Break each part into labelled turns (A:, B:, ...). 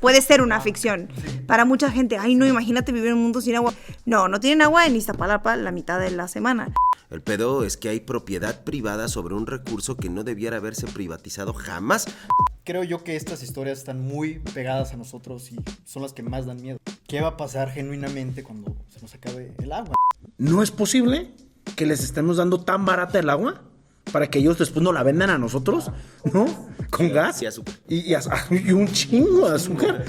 A: Puede ser una ficción. Para mucha gente, ay no, imagínate vivir en un mundo sin agua. No tienen agua en Iztapalapa la mitad de la semana.
B: El pedo es que hay propiedad privada sobre un recurso que no debiera haberse privatizado jamás.
C: Creo yo que estas historias están muy pegadas a nosotros y son las que más dan miedo. ¿Qué va a pasar genuinamente cuando se nos acabe el agua?
D: No es posible que les estemos dando tan barata el agua para que ellos después no la vendan a nosotros, ¿no? Con gas
B: Y azúcar.
D: y un chingo de azúcar.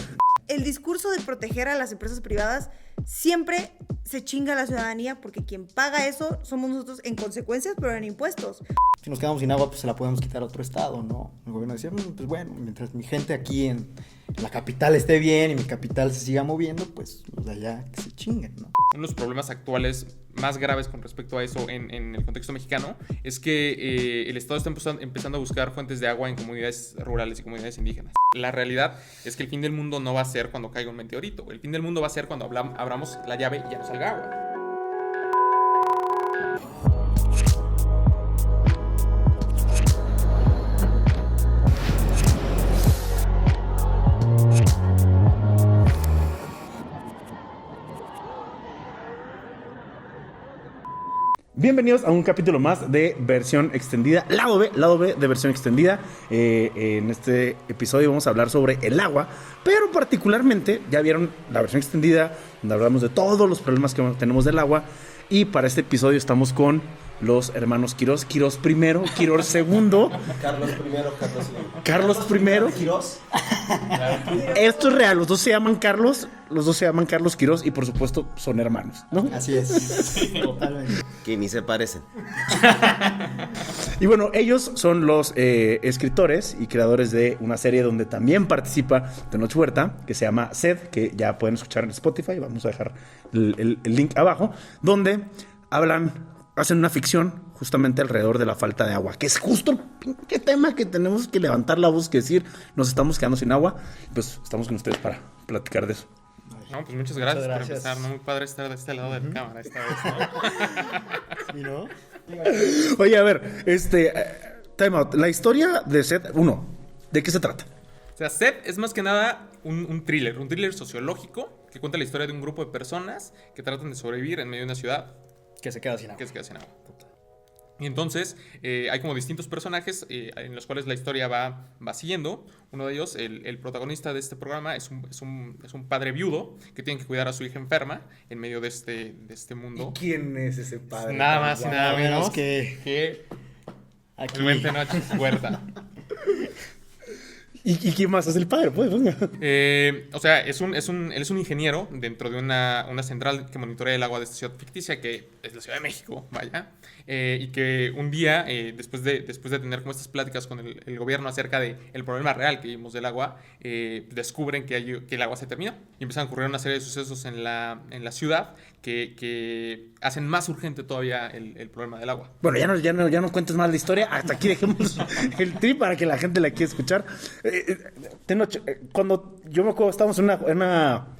A: El discurso de proteger a las empresas privadas siempre se chinga a la ciudadanía porque quien paga eso somos nosotros en consecuencias, pero en impuestos.
C: Si nos quedamos sin agua, pues se la podemos quitar a otro estado, ¿no? El gobierno decía, pues bueno, mientras mi gente aquí en la capital esté bien y mi capital se siga moviendo, pues los de allá que se chinguen, ¿no?
E: Uno de los problemas actuales más graves con respecto a eso en el contexto mexicano es que el Estado está empezando a buscar fuentes de agua en comunidades rurales y comunidades indígenas. La realidad es que el fin del mundo no va a ser cuando caiga un meteorito. El fin del mundo va a ser cuando abramos la llave y ya no salga agua.
D: Bienvenidos a un capítulo más de versión extendida, lado B de versión extendida. En este episodio vamos a hablar sobre el agua, pero particularmente, ya vieron la versión extendida, donde hablamos de todos los problemas que tenemos del agua. Y para este episodio estamos con los hermanos Quirós. Quirós primero, Quirós segundo.
B: Carlos primero, Carlos segundo.
D: Carlos primero.
B: Quirós.
D: Esto es real, los dos se llaman Carlos Quirós y por supuesto son hermanos, ¿no?
C: Así es, totalmente.
B: Que ni se parecen.
D: Y bueno, ellos son los escritores y creadores de una serie donde también participa Tenoch Huerta, que se llama Sed, que ya pueden escuchar en Spotify, vamos a dejar el link abajo, donde hacen una ficción justamente alrededor de la falta de agua, que es justo el pinche tema que tenemos que levantar la voz, que decir, nos estamos quedando sin agua. Pues estamos con ustedes para platicar de eso.
E: No, pues muchas gracias por
C: gracias.
E: empezar, ¿no? Muy padre estar de este lado de la cámara esta vez, ¿no?
C: ¿Sí, no?
D: Oye, a ver, time out, la historia de Sed 1, ¿de qué se trata?
E: O sea, Sed es más que nada un thriller sociológico que cuenta la historia de un grupo de personas que tratan de sobrevivir en medio de una ciudad
C: Que se queda sin agua.
E: que se queda sin agua. Y entonces hay como distintos personajes en los cuales la historia va siguiendo. Uno de ellos, el protagonista de este programa, es un padre viudo que tiene que cuidar a su hija enferma en medio de este mundo.
D: ¿Quién es ese padre?
E: Nada más y nada menos
C: que aquí.
E: el buen Tenoch Huerta.
D: ¿Y quién más es el padre? Pues, venga.
E: O sea, él es un ingeniero dentro de una central que monitorea el agua de esta ciudad ficticia, que es la Ciudad de México, vaya. Y que un día, después de tener como estas pláticas con el gobierno acerca del problema real que vimos del agua, descubren que el agua se termina. Y empiezan a ocurrir una serie de sucesos en la ciudad que hacen más urgente todavía el problema del agua.
D: Bueno, ya no cuentes más la historia. Hasta aquí dejemos el trip para que la gente la quiera escuchar. Tenoch, cuando yo me acuerdo, estábamos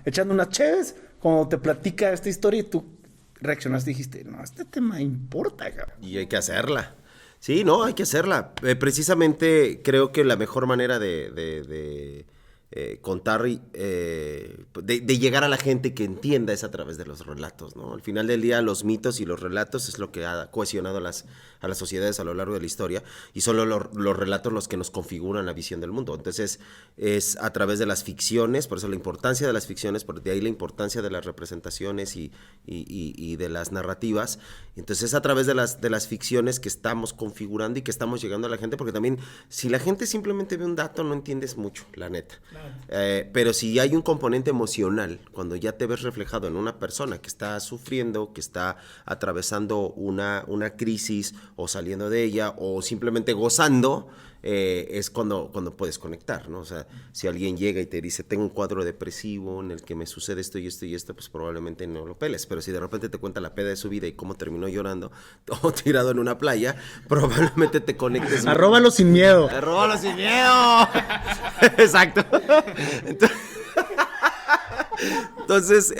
D: echando unas cheves, cuando te platica esta historia y tú reaccionaste y dijiste, no, este tema importa, cabrón.
B: Y hay que hacerla. Sí, no, hay que hacerla. Precisamente creo que la mejor manera de contar, de llegar a la gente que entienda es a través de los relatos, ¿no? Al final del día, los mitos y los relatos es lo que ha cohesionado a las sociedades a lo largo de la historia, y solo los relatos los que nos configuran la visión del mundo. Entonces, es a través de las ficciones, por eso la importancia de las ficciones, por de ahí la importancia de las representaciones y de las narrativas. Entonces, es a través de las ficciones que estamos configurando y que estamos llegando a la gente, porque también, si la gente simplemente ve un dato, no entiendes mucho, la neta. Pero si hay un componente emocional, cuando ya te ves reflejado en una persona que está sufriendo, que está atravesando una crisis o saliendo de ella o simplemente gozando, es cuando puedes conectar, ¿no? O sea, si alguien llega y te dice, tengo un cuadro depresivo en el que me sucede esto y esto y esto, pues probablemente no lo peles. Pero si de repente te cuenta la peda de su vida y cómo terminó llorando o tirado en una playa, probablemente te conectes.
D: Arróbalo sin miedo.
B: ¡Arróbalo sin miedo! Exacto. Entonces,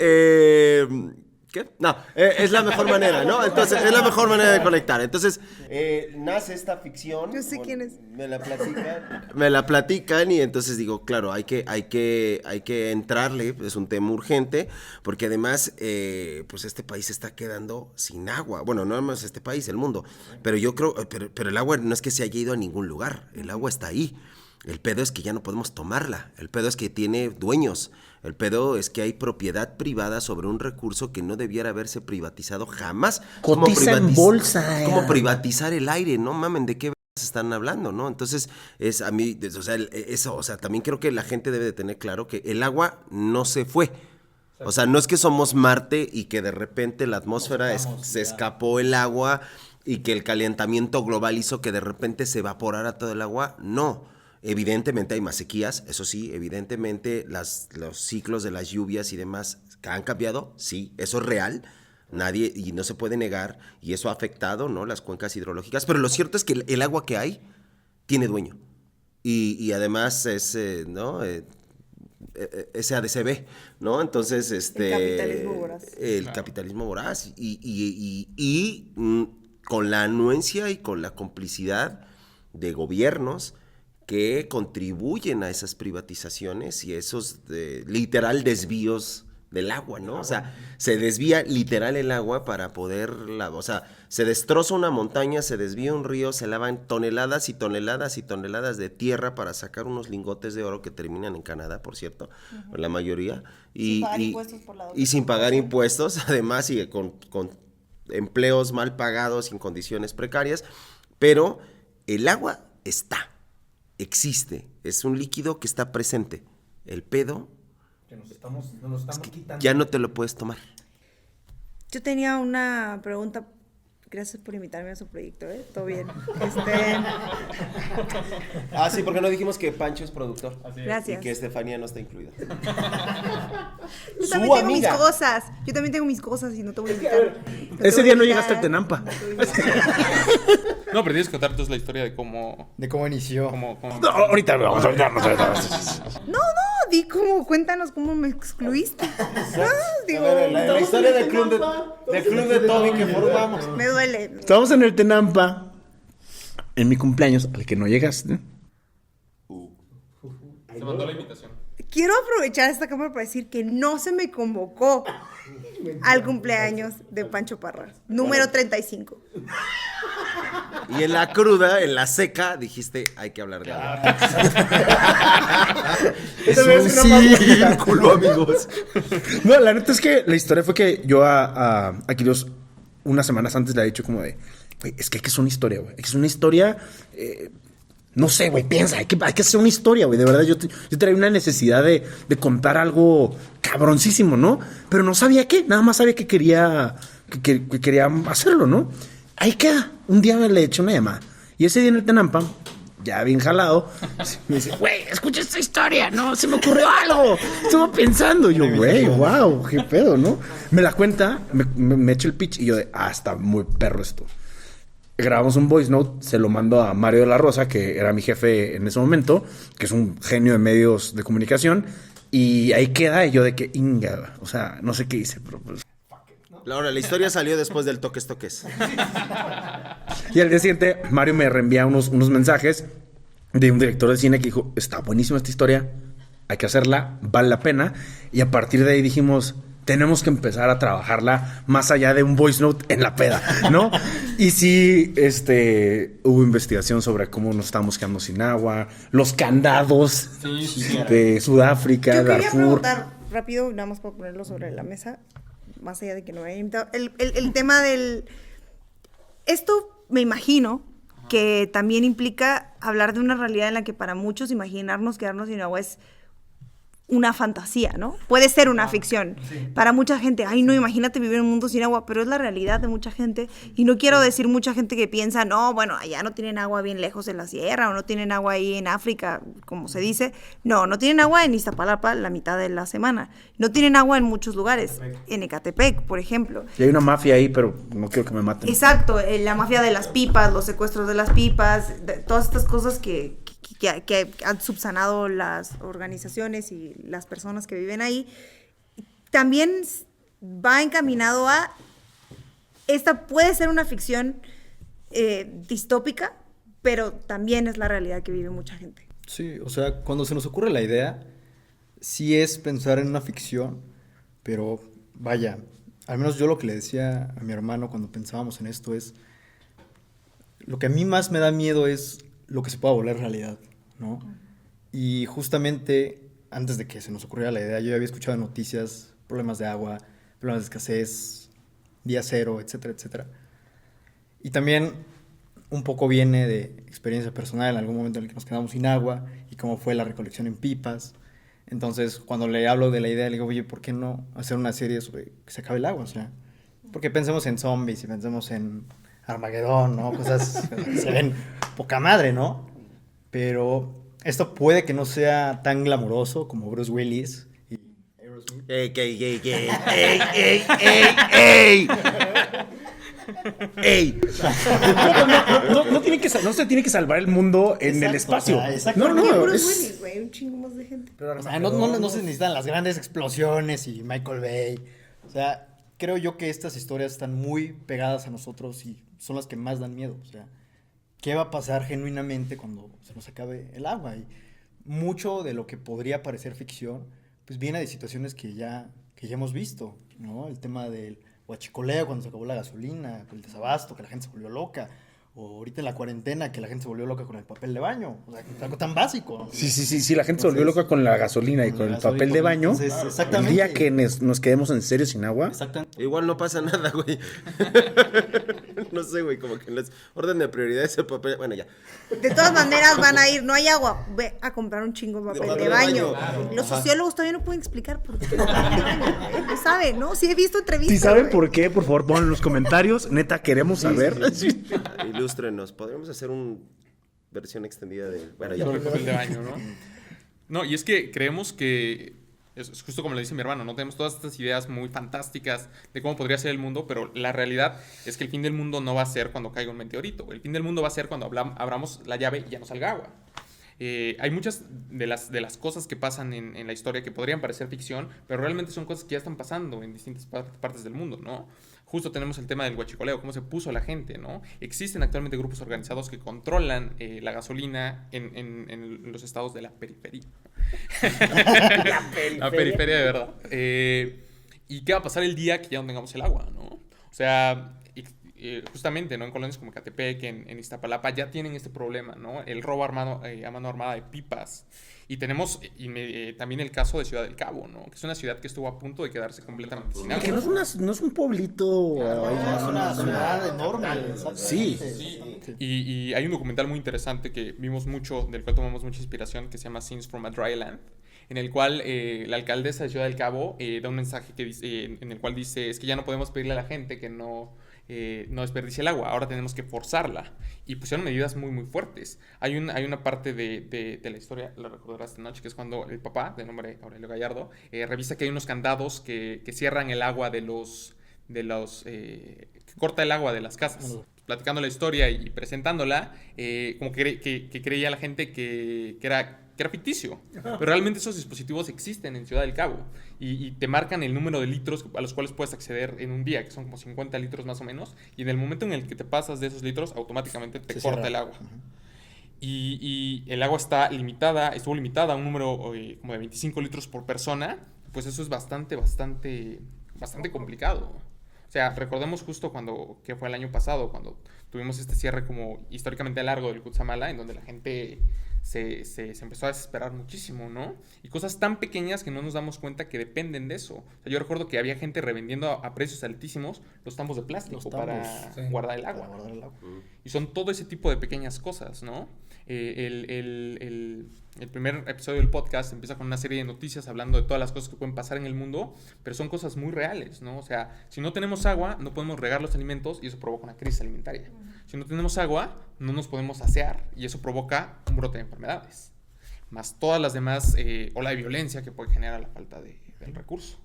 B: ¿Qué? No, es la mejor manera, ¿no? Entonces, es la mejor manera de conectar. Entonces, nace esta ficción.
A: Yo sé quién es.
B: Me la platican y entonces digo, claro, hay que entrarle, es un tema urgente, porque además, pues este país se está quedando sin agua. Bueno, no más este país, el mundo. Pero yo creo, pero el agua no es que se haya ido a ningún lugar, el agua está ahí. El pedo es que ya no podemos tomarla, el pedo es que tiene dueños, el pedo es que hay propiedad privada sobre un recurso que no debiera haberse privatizado jamás.
D: Cotiza en bolsa.
B: Es como privatizar el aire, no mamen, ¿de qué están hablando, no? Entonces, es a mí, o sea, eso, o sea, también creo que la gente debe de tener claro que el agua no se fue. O sea, no es que somos Marte y que de repente la atmósfera se escapó el agua y que el calentamiento global hizo que de repente se evaporara todo el agua, no. Evidentemente hay más sequías, eso sí, evidentemente los ciclos de las lluvias y demás han cambiado, sí, eso es real, nadie, y no se puede negar, y eso ha afectado, ¿no?, las cuencas hidrológicas, pero lo cierto es que el agua que hay tiene dueño, y además es, ¿no?, SADCB, ¿no? Entonces,
A: El capitalismo voraz.
B: El capitalismo voraz, y con la anuencia y con la complicidad de gobiernos que contribuyen a esas privatizaciones y esos literal desvíos del agua, ¿no? O sea, se desvía literal el agua para o sea, se destroza una montaña, se desvía un río, se lavan toneladas y toneladas y toneladas de tierra para sacar unos lingotes de oro que terminan en Canadá, por cierto, la mayoría.
A: Sin pagar impuestos por la
B: y sin pagar impuestos, además, y con empleos mal pagados, sin condiciones precarias, pero el agua existe, es un líquido que está presente. El pedo
C: Que nos estamos quitando.
B: ya no te lo puedes tomar.
A: Yo tenía una pregunta. Gracias por invitarme a su proyecto, ¿eh? Todo bien.
B: Ah, sí, porque no dijimos que Pancho es productor.
A: Gracias.
B: Y que Estefanía no está incluida.
A: Yo también tengo mis cosas. Yo también tengo mis cosas y no te voy a invitar.
D: Ese día no llegaste al Tenampa.
E: No, pero tienes que contar tú la historia de cómo...
C: De cómo inició.
E: cómo
D: No, ahorita vamos a
A: No, di cómo, cuéntanos cómo me excluiste. No, digo,
B: La historia del club de Toby que formamos.
A: me duele.
D: Estábamos en el Tenampa en mi cumpleaños, al que no llegaste.
E: Se mandó la invitación.
A: Quiero aprovechar esta cámara para decir que no se me convocó al cumpleaños de Pancho Parra, número 35.
B: Y en la cruda, en la seca, dijiste, hay que hablar de agua. Es un círculo, amigos.
D: No, la neta es que la historia fue que yo a Quirios unas semanas antes le he dicho como de, güey, es que hay que hacer una historia, güey. Hay que hacer una historia, no sé, güey, piensa, hay que hacer una historia, güey. De verdad, yo traía una necesidad de contar algo cabroncísimo, ¿no? Pero no sabía qué, nada más sabía que quería hacerlo, ¿no? Ahí queda. Un día le eché una llamada. Y ese día en el Tenampa, ya bien jalado, me dice, güey, escucha esta historia, ¿no? Se me ocurrió algo. Estuve pensando. Y yo, güey, wow, qué pedo, ¿no? Me la cuenta, me echa el pitch y yo de, está muy perro esto. Grabamos un voice note, se lo mando a Mario de la Rosa, que era mi jefe en ese momento, que es un genio de medios de comunicación. Y ahí queda, y yo de que, inga, o sea, no sé qué hice, pero pues...
B: Ahora, la historia salió después del toques.
D: Y al día siguiente, Mario me reenvía unos mensajes de un director de cine que dijo, está buenísima esta historia, hay que hacerla, vale la pena. Y a partir de ahí dijimos, tenemos que empezar a trabajarla más allá de un voice note en la peda, ¿no? Y sí, hubo investigación sobre cómo nos estábamos quedando sin agua, los candados de Sudáfrica,
A: Yo quería
D: Darfur.
A: preguntar rápido, nada más para ponerlo sobre la mesa, más allá de que no me hayan invitado, el tema del... Esto me imagino que también implica hablar de una realidad en la que para muchos imaginarnos quedarnos sin agua es una fantasía, ¿no? Puede ser una ficción. Sí. Para mucha gente, ay, no, imagínate vivir en un mundo sin agua, pero es la realidad de mucha gente. Y no quiero decir mucha gente que piensa, no, bueno, allá no tienen agua bien lejos en la sierra, o no tienen agua ahí en África, como se dice. No tienen agua en Iztapalapa la mitad de la semana. No tienen agua en muchos lugares. En Ecatepec, por ejemplo.
D: Y hay una mafia ahí, pero no quiero que me maten.
A: Exacto, la mafia de las pipas, los secuestros de las pipas, todas estas cosas que han subsanado las organizaciones y las personas que viven ahí. También va encaminado a... Esta puede ser una ficción distópica, pero también es la realidad que vive mucha gente.
C: Sí, o sea, cuando se nos ocurre la idea, sí es pensar en una ficción, pero vaya, al menos yo lo que le decía a mi hermano cuando pensábamos en esto es, lo que a mí más me da miedo es lo que se pueda volver realidad, ¿no? Y justamente antes de que se nos ocurriera la idea, yo ya había escuchado noticias, problemas de agua, problemas de escasez, día cero, etcétera, etcétera. Y también un poco viene de experiencia personal en algún momento en el que nos quedamos sin agua y cómo fue la recolección en pipas. Entonces, cuando le hablo de la idea, le digo, oye, ¿por qué no hacer una serie sobre que se acabe el agua? O sea, porque pensemos en zombies y pensemos en Armagedón, ¿no? Cosas que se ven poca madre, ¿no? Pero esto puede que no sea tan glamuroso como Bruce Willis y Aerosmith.
B: ¡Ey, ey, ey, ey! ¡Ey, ey, ey, ey! ¡Ey!
D: No se tiene que salvar el mundo en el
C: Exacto,
D: espacio.
C: o sea,
D: No,
C: exactamente.
A: ¿Qué
D: no,
A: Bruce
D: es...
A: Willis, güey? Un chingo más de gente.
C: O sea, no se necesitan las grandes explosiones y Michael Bay. O sea, creo yo que estas historias están muy pegadas a nosotros y son las que más dan miedo. O sea, ¿qué va a pasar genuinamente cuando se nos acabe el agua? Y mucho de lo que podría parecer ficción, pues viene de situaciones que ya hemos visto, ¿no? El tema del huachicoleo cuando se acabó la gasolina, el desabasto, que la gente se volvió loca. O ahorita en la cuarentena que la gente se volvió loca con el papel de baño. O sea, es algo tan básico, ¿no?
D: Sí, la gente se volvió loca con la gasolina y con el papel de baño.
C: Entonces,
D: El
C: exactamente.
D: día que nos quedemos en serio sin agua.
C: Exactamente.
B: Igual no pasa nada, güey. No sé, güey, como que en los orden de prioridades el papel... Bueno, ya.
A: De todas maneras van a ir, no hay agua, ve a comprar un chingo de papel de baño. Los sociólogos todavía no pueden explicar por qué el papel de baño. No saben, ¿no? Sí he visto entrevistas.
D: Si saben
A: güey.
D: por qué, por favor, pongan en los comentarios. Neta, queremos saber.
B: Ilústrenos. Podríamos hacer una versión extendida de... Bueno, ya.
E: Sobre el papel de baño, ¿no? No, y es que creemos que, es justo como le dice mi hermano, no tenemos todas estas ideas muy fantásticas de cómo podría ser el mundo, pero la realidad es que el fin del mundo no va a ser cuando caiga un meteorito. El fin del mundo va a ser cuando abramos la llave y ya no salga agua. Hay muchas de las cosas que pasan en la historia que podrían parecer ficción, pero realmente son cosas que ya están pasando en distintas partes del mundo, ¿no? Justo tenemos el tema del huachicoleo, cómo se puso la gente, ¿no? Existen actualmente grupos organizados que controlan la gasolina en los estados de la periferia. La periferia de verdad. ¿Y qué va a pasar el día que ya no tengamos el agua, ¿no? O sea... justamente, ¿no? En colonias como Ecatepec, en Iztapalapa, ya tienen este problema, ¿no? El robo armado, a mano armada de pipas. Y tenemos también el caso de Ciudad del Cabo, ¿no? Que es una ciudad que estuvo a punto de quedarse completamente sin agua.
D: Que no es un pueblito.
C: Es una ciudad enorme.
D: Sí.
E: Y hay un documental muy interesante que vimos mucho, del cual tomamos mucha inspiración, que se llama Scenes from a Dry Land, en el cual la alcaldesa de Ciudad del Cabo da un mensaje que dice, en el cual dice, es que ya no podemos pedirle a la gente que no desperdicie el agua, ahora tenemos que forzarla. Y pusieron medidas muy, muy fuertes. Hay una parte de la historia, la recordarás esta noche, que es cuando el papá, de nombre Aurelio Gallardo, revisa que hay unos candados que cierran el agua que corta el agua de las casas. Platicando la historia y presentándola, como que creía la gente que era ficticio. Pero realmente esos dispositivos existen en Ciudad del Cabo y te marcan el número de litros a los cuales puedes acceder en un día, que son como 50 litros más o menos, y en el momento en el que te pasas de esos litros, automáticamente te corta el agua. Y el agua estuvo limitada a un número como de 25 litros por persona, pues eso es bastante complicado. O sea, recordemos justo que fue el año pasado, cuando tuvimos este cierre como históricamente largo del Cutzamala, en donde la gente se empezó a desesperar muchísimo, ¿no? Y cosas tan pequeñas que no nos damos cuenta que dependen de eso. O sea, yo recuerdo que había gente revendiendo a precios altísimos los tambos de plástico para guardar el agua. Y son todo ese tipo de pequeñas cosas, ¿no? El primer episodio del podcast empieza con una serie de noticias hablando de todas las cosas que pueden pasar en el mundo, pero son cosas muy reales, ¿no? O sea, si no tenemos agua, no podemos regar los alimentos y eso provoca una crisis alimentaria. Si no tenemos agua, no nos podemos asear y eso provoca un brote de enfermedades. Más todas las demás ola de violencia que puede generar la falta del recurso.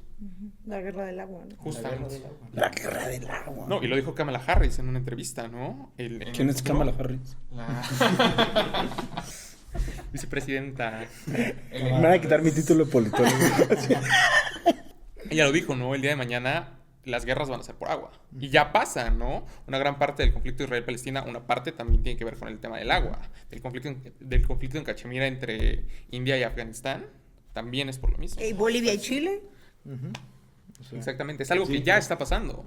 A: La guerra del agua, ¿no?
E: Justamente.
D: La guerra del agua.
E: No, y lo dijo Kamala Harris en una entrevista, ¿no?
D: ¿Quién es Kamala Harris?
E: Vicepresidenta.
D: Me van a quitar mi título de politólogo.
E: ella lo dijo, ¿no? El día de mañana las guerras van a ser por agua. Y ya pasa, ¿no? Una gran parte del conflicto Israel-Palestina, una parte también tiene que ver con el tema del agua. Del conflicto en Cachemira entre India y Afganistán, también es por lo mismo.
A: ¿Y Bolivia y Chile?
C: O sea,
E: Exactamente, es algo que ya está pasando.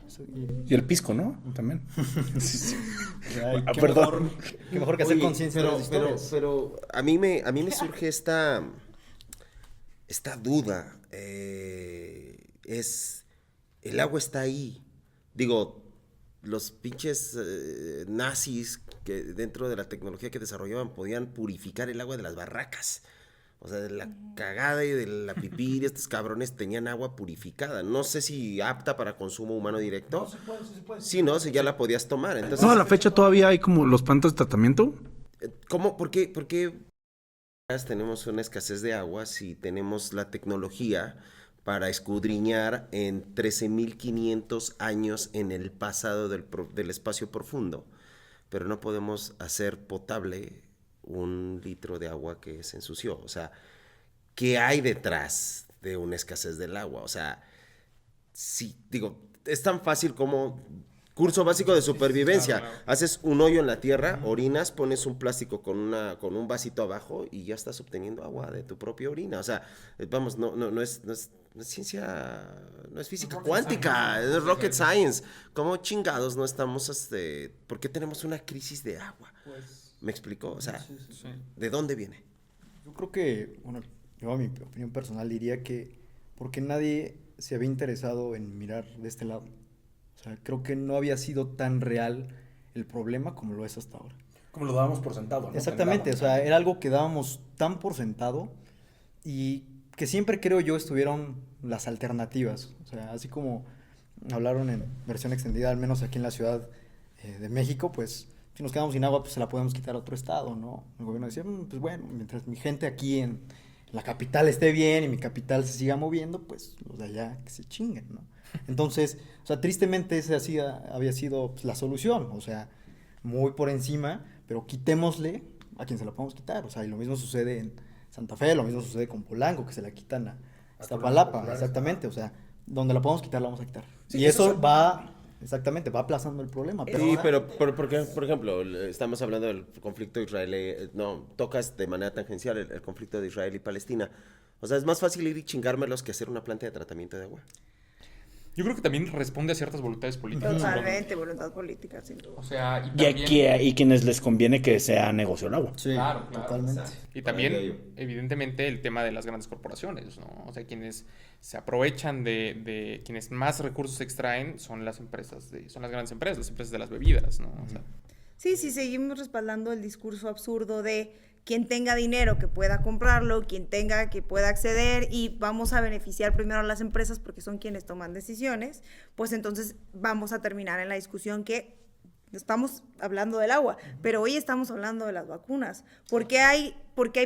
D: Y el pisco, ¿no? También.
C: o sea,
D: Ah,
C: qué
D: perdón.
C: qué mejor que hacer
B: Oye,
C: conciencia de las historias.
B: pero a mí me surge esta duda. El agua está ahí. Digo, los pinches nazis que dentro de la tecnología que desarrollaban podían purificar el agua de las barracas. O sea, de la cagada y de la pipí, estos cabrones tenían agua purificada. No sé si apta para consumo humano directo. No, se puede. Sí, no, si ya la podías tomar. Entonces,
D: No, a la fecha todavía hay como los plantas de tratamiento.
B: ¿cómo? ¿Por qué tenemos una escasez de agua si tenemos la tecnología para escudriñar en 13.500 años en el pasado del espacio profundo? Pero no podemos hacer potable 1 litro de agua que se ensució. O sea, ¿qué hay detrás de una escasez del agua? O sea, sí, digo, es tan fácil como curso básico de supervivencia.
E: Claro.
B: Haces un hoyo en la tierra, orinas, pones un plástico con un vasito abajo y ya estás obteniendo agua de tu propia orina. O sea, vamos, no es ciencia, no es física cuántica, es rocket science. ¿Cómo chingados no estamos, por qué tenemos una crisis de agua? ¿Me explicó? O sea,
E: Sí.
B: ¿de dónde viene?
C: Yo creo que, bueno, yo a mi opinión personal diría que porque nadie se había interesado en mirar de este lado. O sea, creo que no había sido tan real el problema como lo es hasta ahora.
D: Como lo dábamos por sentado, ¿no?
C: Exactamente, o sea, era algo que dábamos tan por sentado y que siempre creo yo estuvieron las alternativas. O sea, así como hablaron en versión extendida, al menos aquí en la Ciudad de México, pues si nos quedamos sin agua, pues se la podemos quitar a otro estado, ¿no? El gobierno decía, pues bueno, mientras mi gente aquí en la capital esté bien y mi capital se siga moviendo, pues los de allá que se chinguen, ¿no? Entonces, o sea, tristemente esa había sido pues, la solución, o sea, muy por encima, pero quitémosle a quien se la podemos quitar, o sea, y lo mismo sucede en Santa Fe, lo mismo sucede con Polanco, que se la quitan a Iztapalapa, exactamente, o sea, donde la podemos quitar, la vamos a quitar.
B: Sí,
C: y eso va, exactamente, va aplazando el problema.
B: Sí, pero porque, por ejemplo, estamos hablando del conflicto israelí, no, tocas de manera tangencial el conflicto de Israel y Palestina. O sea, es más fácil ir y chingármelos que hacer una planta de tratamiento de agua.
E: Yo creo que también responde a ciertas voluntades políticas.
A: Totalmente, voluntad política, sin duda.
E: O sea, y
D: Y
E: también...
D: aquí hay quienes les conviene que sea negocio el agua.
C: Sí,
E: Claro,
C: totalmente.
E: o sea, y
B: Por ahí
E: también, evidentemente, el tema de las grandes corporaciones, ¿no? O sea, quienes se aprovechan de quienes más recursos extraen son las empresas, son las grandes empresas, las empresas de las bebidas, ¿no? O sea,
A: Sí, seguimos respaldando el discurso absurdo de quien tenga dinero que pueda comprarlo, quien tenga que pueda acceder y vamos a beneficiar primero a las empresas porque son quienes toman decisiones, pues entonces vamos a terminar en la discusión que estamos hablando del agua, pero hoy estamos hablando de las vacunas. ¿Por qué hay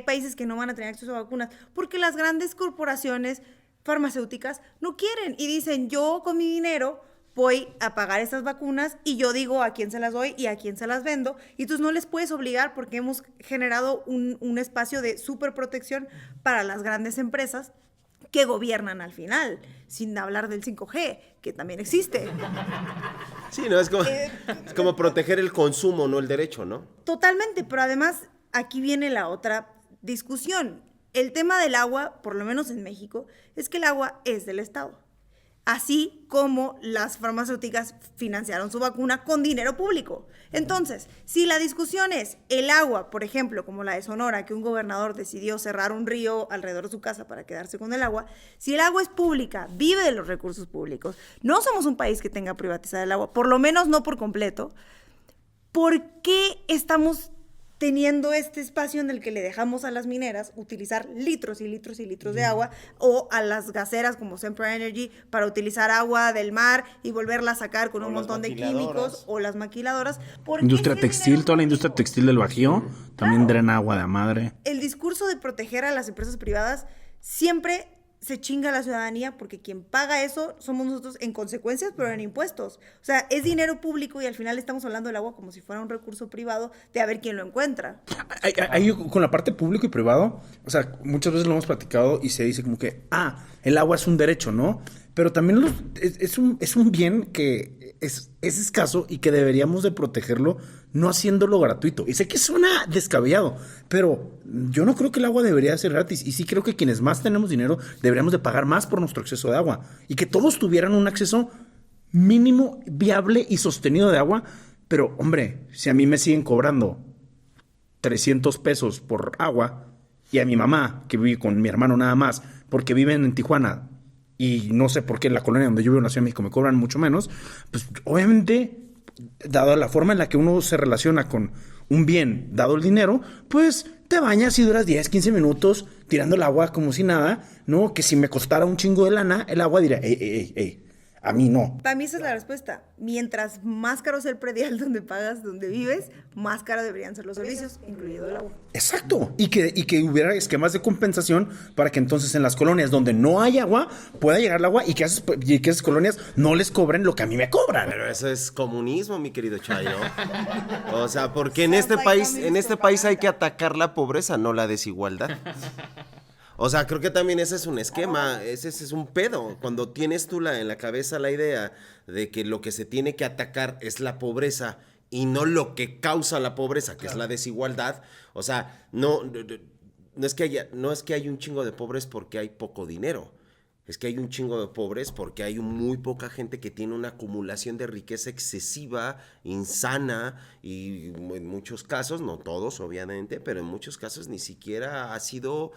A: países que no van a tener acceso a vacunas? Porque las grandes corporaciones farmacéuticas no quieren y dicen, yo con mi dinero voy a pagar estas vacunas y yo digo a quién se las doy y a quién se las vendo. Y tú no les puedes obligar porque hemos generado un espacio de superprotección para las grandes empresas que gobiernan al final, sin hablar del 5G, que también existe.
B: Sí, no, es como proteger el consumo, no el derecho, ¿no?
A: Totalmente, pero además aquí viene la otra discusión. El tema del agua, por lo menos en México, es que el agua es del Estado. Así como las farmacéuticas financiaron su vacuna con dinero público. Entonces, si la discusión es el agua, por ejemplo, como la de Sonora, que un gobernador decidió cerrar un río alrededor de su casa para quedarse con el agua, si el agua es pública, vive de los recursos públicos, no somos un país que tenga privatizada el agua, por lo menos no por completo, ¿por qué estamos teniendo este espacio en el que le dejamos a las mineras utilizar litros y litros y litros de agua o a las gaseras como Sempra Energy para utilizar agua del mar y volverla a sacar con un montón de químicos o las maquiladoras?
D: Industria textil, toda la industria textil del Bajío también drena agua de a madre.
A: El discurso de proteger a las empresas privadas siempre se chinga a la ciudadanía porque quien paga eso somos nosotros en consecuencias, pero en impuestos. O sea, es dinero público y al final estamos hablando del agua como si fuera un recurso privado de a ver quién lo encuentra.
D: Ahí con la parte público y privado, o sea, muchas veces lo hemos platicado y se dice como que, el agua es un derecho, ¿no? pero también es un bien que es escaso y que deberíamos de protegerlo no haciéndolo gratuito. Y sé que suena descabellado, pero yo no creo que el agua debería ser gratis. Y sí creo que quienes más tenemos dinero deberíamos de pagar más por nuestro acceso de agua. Y que todos tuvieran un acceso mínimo, viable y sostenido de agua. Pero, hombre, si a mí me siguen cobrando 300 pesos por agua y a mi mamá, que vive con mi hermano nada más, porque viven en Tijuana y no sé por qué en la colonia donde yo vivo en la Ciudad de México me cobran mucho menos, pues obviamente, dada la forma en la que uno se relaciona con un bien, dado el dinero, pues te bañas y duras 10, 15 minutos tirando el agua como si nada, ¿no? Que si me costara un chingo de lana, el agua diría, ey, a mí no.
A: Para mí esa es la respuesta. Mientras más caro sea el predial donde pagas, donde vives, más caro deberían ser los servicios, incluido el agua.
D: Exacto. Y que hubiera esquemas de compensación para que entonces en las colonias donde no hay agua, pueda llegar el agua y que esas colonias no les cobren lo que a mí me cobran.
B: Pero eso es comunismo, mi querido Chayo. O sea, porque en este país hay que atacar la pobreza, no la desigualdad. O sea, creo que también ese es un esquema, ese es un pedo. Cuando tienes tú en la cabeza la idea de que lo que se tiene que atacar es la pobreza y no lo que causa la pobreza, que es la desigualdad. O sea, no es que haya un chingo de pobres porque hay poco dinero. Es que hay un chingo de pobres porque hay muy poca gente que tiene una acumulación de riqueza excesiva, insana y en muchos casos, no todos obviamente, pero en muchos casos ni siquiera ha sido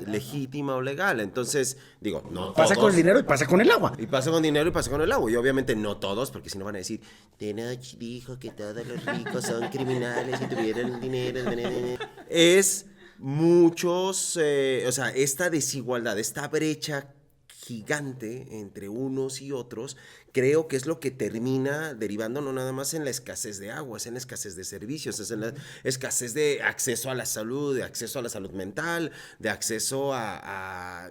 B: legítima o legal. Entonces, digo, no
D: pasa
B: todos.
D: Con el dinero y pasa con el agua.
B: Y pasa con dinero y pasa con el agua. Y obviamente no todos, porque si no van a decir, Tenoch dijo que todos los ricos son criminales y tuvieron dinero. Es muchos, o sea, esta desigualdad, esta brecha gigante entre unos y otros, creo que es lo que termina derivando no nada más en la escasez de agua, es en la escasez de servicios, es en la escasez de acceso a la salud, de acceso a la salud mental, de acceso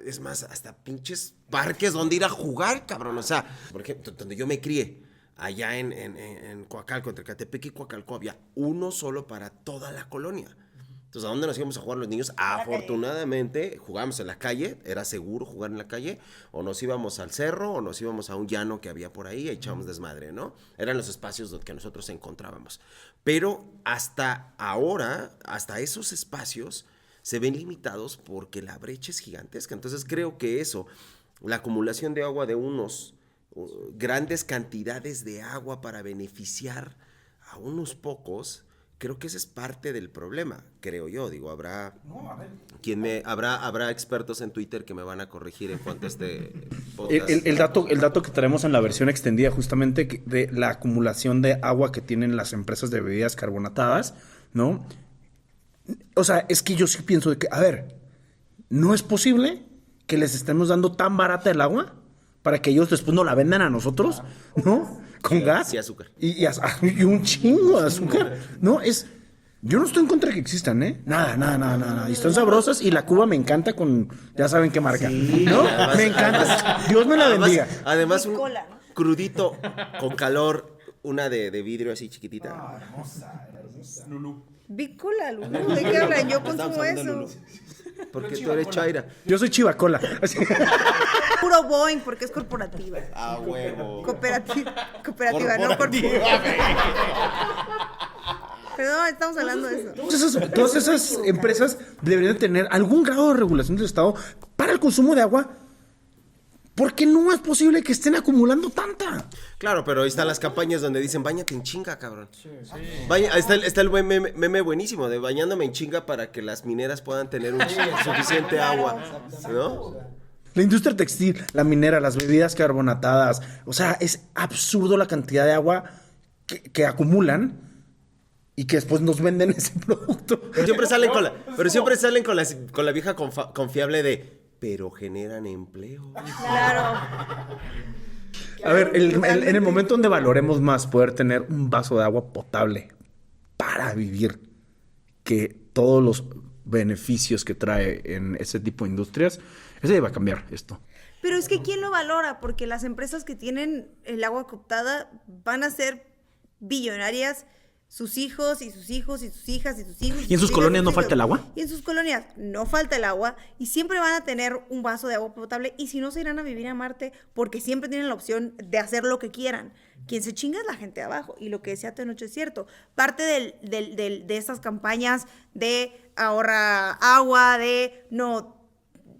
B: es más, hasta pinches parques donde ir a jugar, cabrón. O sea, por ejemplo, donde yo me crié, allá en Coacalco, entre Catepec y Coacalco, había uno solo para toda la colonia. Entonces, ¿a dónde nos íbamos a jugar los niños? Afortunadamente, jugábamos en la calle, era seguro jugar en la calle, o nos íbamos al cerro, o nos íbamos a un llano que había por ahí, y echábamos desmadre, ¿no? Eran los espacios donde nosotros encontrábamos. Pero hasta ahora, hasta esos espacios, se ven limitados porque la brecha es gigantesca. Entonces, creo que eso, la acumulación de agua de grandes cantidades de agua para beneficiar a unos pocos, creo que ese es parte del problema, creo yo. Digo, habrá expertos en Twitter que me van a corregir en cuanto a este podcast.
D: El dato que traemos en la versión extendida justamente de la acumulación de agua que tienen las empresas de bebidas carbonatadas, ¿no? O sea, es que yo sí pienso de que, a ver, ¿no es posible que les estemos dando tan barata el agua para que ellos después no la vendan a nosotros, ¿no? Con gas.
B: Y azúcar.
D: Y un chingo de azúcar. No, yo no estoy en contra de que existan, ¿eh? Nada. Y están sabrosas y la Cuba me encanta con, ya saben qué marca. ¿No?
B: Además,
D: me encanta. Dios me la bendiga.
B: Además, un
A: Cola, ¿no?
B: crudito con calor, una de vidrio así chiquitita.
A: Big Cola, Lulu. ¿De qué hablan? Yo consumo eso.
B: Porque tú eres chaira.
D: Yo soy chivacola. Así.
A: Puro Boeing porque es corporativa.
B: Ah, huevo.
A: Cooperativa, no corporativa. Perdón, estamos hablando de eso.
D: Todas esas empresas deberían tener algún grado de regulación del Estado para el consumo de agua, porque no es posible que estén acumulando tanta.
B: Claro, pero ahí están las campañas donde dicen, báñate en chinga, cabrón. Sí. Está el buen meme buenísimo de bañándome en chinga para que las mineras puedan tener suficiente agua, ¿no?
D: La industria textil, la minera, las bebidas carbonatadas, o sea, es absurdo la cantidad de agua que acumulan y que después nos venden ese producto.
B: Pero siempre salen con la vieja confiable de, pero generan empleo.
A: Claro.
D: A ver, en el momento donde valoremos más poder tener un vaso de agua potable para vivir, que todos los beneficios que trae en ese tipo de industrias, ese va a cambiar esto.
A: Pero es que ¿quién lo valora? Porque las empresas que tienen el agua cooptada van a ser billonarias sus hijos y sus hijos y sus hijas y sus hijos.
D: ¿Y en sus colonias no falta el agua?
A: Y en sus colonias no falta el agua y siempre van a tener un vaso de agua potable y si no se irán a vivir a Marte porque siempre tienen la opción de hacer lo que quieran. Quien se chinga es la gente de abajo y lo que decía Tenoch es cierto. Parte de estas campañas de ahorra agua, de no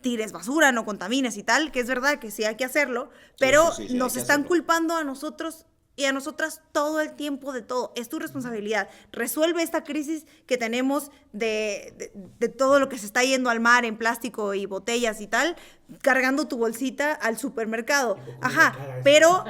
A: tires basura, no contamines y tal, que es verdad que sí hay que hacerlo, pero
B: sí,
A: nos
B: hay que
A: están
B: hacerlo.
A: culpando a nosotros y a nosotras todo el tiempo de todo. Es tu responsabilidad. Resuelve esta crisis que tenemos de todo lo que se está yendo al mar en plástico y botellas y tal, cargando tu bolsita al supermercado. Ajá, pero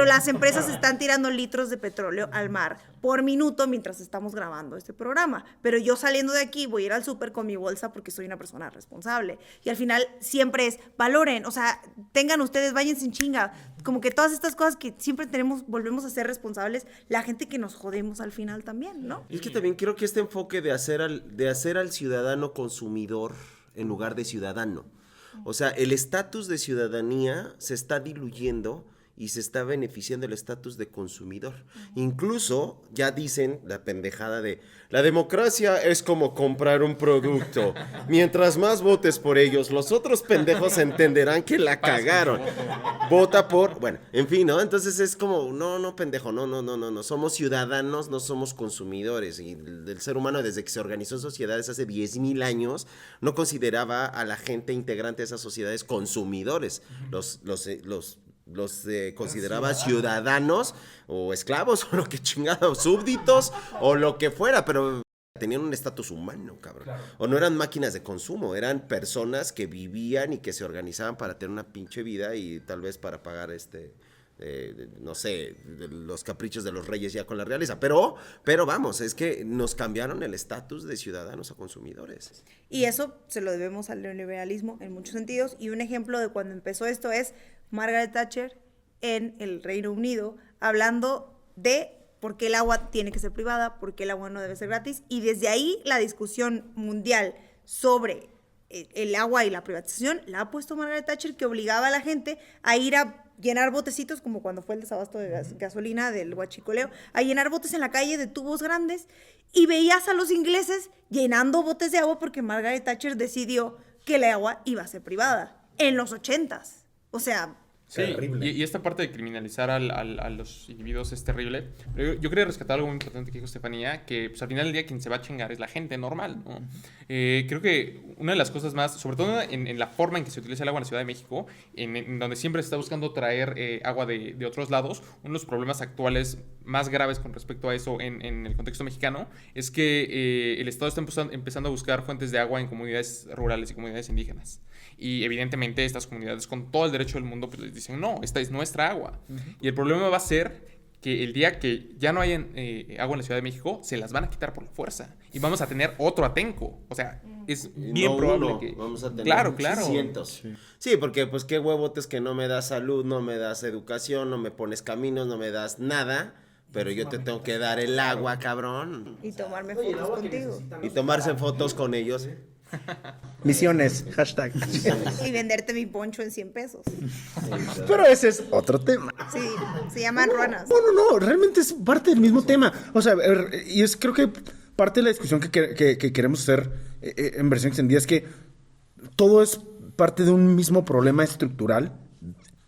A: las empresas están tirando litros de petróleo al mar por minuto mientras estamos grabando este programa. Pero yo saliendo de aquí voy a ir al súper con mi bolsa porque soy una persona responsable. Y al final siempre es, valoren, o sea, tengan ustedes, vayan sin chinga. Como que todas estas cosas que siempre volvemos a ser responsables, la gente que nos jodemos al final también, ¿no?
B: Y es que también creo que este enfoque de hacer al ciudadano consumidor en lugar de ciudadano. O sea, el estatus de ciudadanía se está diluyendo y se está beneficiando el estatus de consumidor. Incluso ya dicen la pendejada de la democracia es como comprar un producto. Mientras más votes por ellos, los otros pendejos entenderán que la cagaron. Vota por, bueno, en fin, ¿no? Entonces es como, no, pendejo, no, somos ciudadanos, no somos consumidores. Y el ser humano desde que se organizó en sociedades hace 10,000 años no consideraba a la gente integrante de esas sociedades consumidores. Los consideraba ciudadanos o esclavos o lo que chingado, súbditos o lo que fuera, pero tenían un estatus humano, cabrón. Claro. O no eran máquinas de consumo, eran personas que vivían y que se organizaban para tener una pinche vida y tal vez para pagar no sé, los caprichos de los reyes ya con la realeza. Pero vamos, es que nos cambiaron el estatus de ciudadanos a consumidores.
A: Y eso se lo debemos al neoliberalismo en muchos sentidos. Y un ejemplo de cuando empezó esto es Margaret Thatcher en el Reino Unido, hablando de por qué el agua tiene que ser privada, por qué el agua no debe ser gratis. Y desde ahí la discusión mundial sobre el agua y la privatización la ha puesto Margaret Thatcher, que obligaba a la gente a ir a llenar botecitos, como cuando fue el desabasto de gasolina del huachicoleo, a llenar botes en la calle de tubos grandes, y veías a los ingleses llenando botes de agua porque Margaret Thatcher decidió que el agua iba a ser privada en los 80s. O sea,
E: sí, y esta parte de criminalizar a los individuos es terrible. Pero yo quería rescatar algo muy importante que dijo Estefanía, que pues, al final del día quien se va a chingar es la gente normal, ¿no? Creo que una de las cosas más, sobre todo en la forma en que se utiliza el agua en la Ciudad de México, en donde siempre se está buscando traer agua de otros lados, uno de los problemas actuales más graves con respecto a eso en el contexto mexicano es que el Estado está empezando a buscar fuentes de agua en comunidades rurales y comunidades indígenas. Y evidentemente estas comunidades con todo el derecho del mundo pues les dicen, no, esta es nuestra agua. Uh-huh. Y el problema va a ser que el día que ya no haya agua en la Ciudad de México, se las van a quitar por la fuerza. Y vamos a tener otro Atenco. O sea, es bien probable que...
B: Vamos a tener
E: claro.
B: cientos. Sí, porque pues qué huevotes que no me das salud, no me das educación, no me pones caminos, no me das nada... Pero yo te tengo que dar el agua, cabrón.
A: Y tomarme fotos contigo.
B: Y tomarse fotos con ellos.
D: Misiones, hashtag.
A: Y venderte mi poncho en 100 pesos.
D: Pero ese es otro tema.
A: Sí, se llaman ruanas.
D: No, realmente es parte del mismo tema. O sea, y es creo que parte de la discusión que queremos hacer en versión extendida es que todo es parte de un mismo problema estructural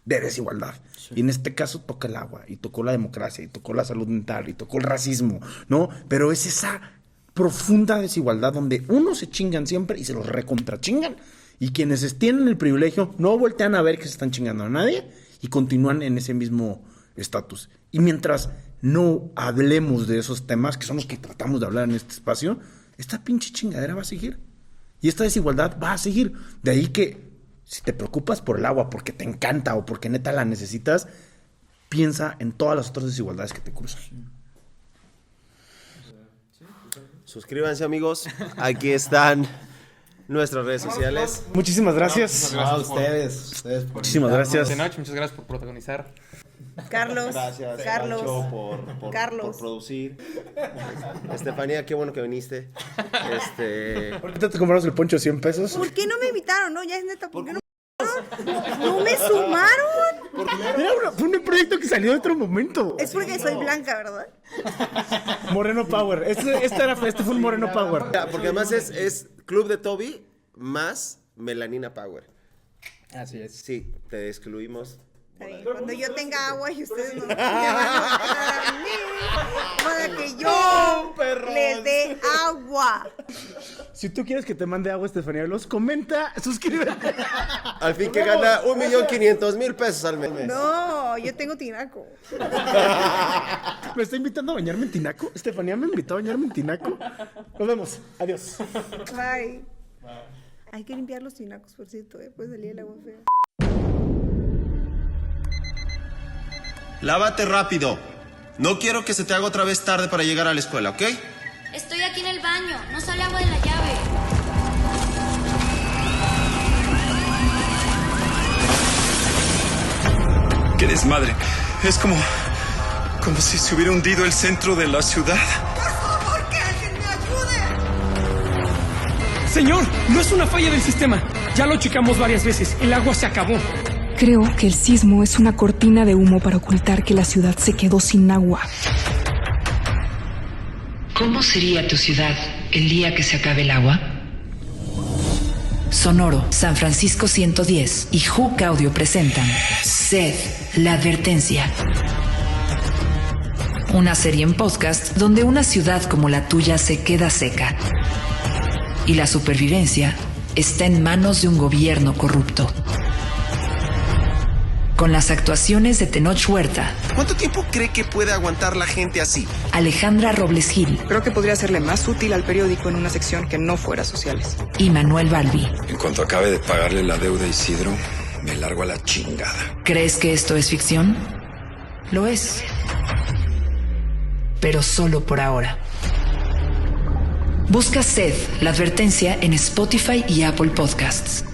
D: de desigualdad. Sí. Y en este caso toca el agua, y tocó la democracia, y tocó la salud mental, y tocó el racismo, ¿no? Pero es esa profunda desigualdad donde unos se chingan siempre y se los recontrachingan, y quienes tienen el privilegio no voltean a ver que se están chingando a nadie y continúan en ese mismo estatus. Y mientras no hablemos de esos temas, que son los que tratamos de hablar en este espacio, esta pinche chingadera va a seguir. Y esta desigualdad va a seguir. De ahí que si te preocupas por el agua porque te encanta o porque neta la necesitas, piensa en todas las otras desigualdades que te cruzan.
B: Suscríbanse, amigos. Aquí están nuestras redes sociales.
D: Muchísimas gracias.
C: A ustedes.
D: Muchísimas gracias.
E: Tenoch, muchas gracias por protagonizar.
A: Carlos.
B: Gracias,
A: Carlos.
B: por producir. Estefanía, qué bueno que viniste.
D: Ahorita te compramos el poncho 100 pesos.
A: ¿Por qué no me invitaron? No, ya es neta, ¿por qué no me invitaron? ¿No me sumaron?
D: Era una proyecto que salió de otro momento.
A: Es porque soy blanca, ¿verdad?
D: Moreno Power. Este fue un Moreno Power.
B: Porque además es Club de Toby más Melanina Power.
C: Así es.
B: Sí, te excluimos.
A: Está bien. Cuando yo tenga agua y ustedes no me van a dar a mí, para que yo les dé agua.
D: Si tú quieres que te mande agua, Estefanía Veloz, comenta, suscríbete.
B: Al fin que gana 1,500,000 pesos al mes.
A: No, yo tengo tinaco.
D: ¿Me está invitando a bañarme en tinaco? Estefanía me invitó a bañarme en tinaco. Nos vemos. Adiós.
A: Bye. Hay que limpiar los tinacos, por cierto, pues salía el agua fea.
B: Lávate rápido. No quiero que se te haga otra vez tarde para llegar a la escuela, ¿ok?
F: Estoy aquí en el baño, no sale agua de la llave.
G: ¡Qué desmadre! Es como si se hubiera hundido el centro de la ciudad.
A: ¡Por favor, que alguien me ayude!
H: Señor, no es una falla del sistema. Ya lo checamos varias veces. El agua se acabó.
I: Creo que el sismo es una cortina de humo para ocultar que la ciudad se quedó sin agua.
J: ¿Cómo sería tu ciudad el día que se acabe el agua? Sonoro, San Francisco 110 y Hook Audio presentan Sed, la advertencia. Una serie en podcast donde una ciudad como la tuya se queda seca. Y la supervivencia está en manos de un gobierno corrupto. Con las actuaciones de Tenoch Huerta.
B: ¿Cuánto tiempo cree que puede aguantar la gente así?
J: Alejandra Robles Gil.
I: Creo que podría serle más útil al periódico en una sección que no fuera sociales.
J: Y Manuel Balbi.
G: En cuanto acabe de pagarle la deuda a Isidro, me largo a la chingada.
J: ¿Crees que esto es ficción? Lo es. Pero solo por ahora. Busca Sed, la advertencia en Spotify y Apple Podcasts.